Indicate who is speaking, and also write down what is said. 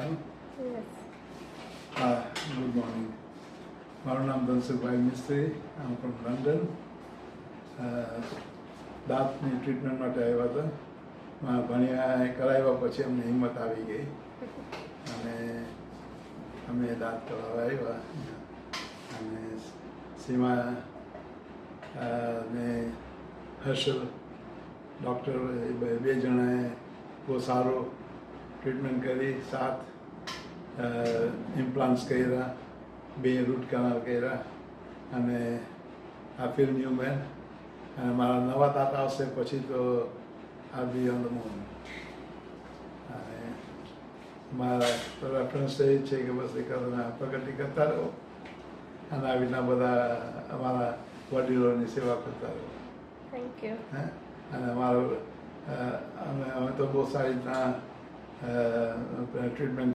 Speaker 1: Yes.
Speaker 2: Good morning. મારું નામ ધનસુખભાઈ મિસ્ત્રી. આમ ફ્રોમ લંડન. દાંતની ટ્રીટમેન્ટ માટે આવ્યા હતા. ભણ્યા કરાવ્યા પછી અમને હિંમત આવી ગઈ અને અમે દાંત કરાવવા આવ્યા અને સીમા ને હર્ષલ ડૉક્ટર બે જણાએ બહુ સારો ટ્રીટમેન્ટ કરી. 7 ઇમ્પ્લાન્ટ્સ કર્યા, 2 રૂટ કેનાલ કર્યા અને આ ફીલ ન્યૂ મેન. અને મારા નવા દાંત આવશે પછી તો આ બી ઓન ધ મૂન. અને મારા રેફરન્સ એ છે કે બસ એક પ્રગતિ કરતા રહો અને આવી રીતના બધા અમારા વડીલોની સેવા કરતા રહો.
Speaker 1: Thank you.
Speaker 2: અને અમારો અમે તો બહુ સારી રીતના ટ્રીટમેન્ટ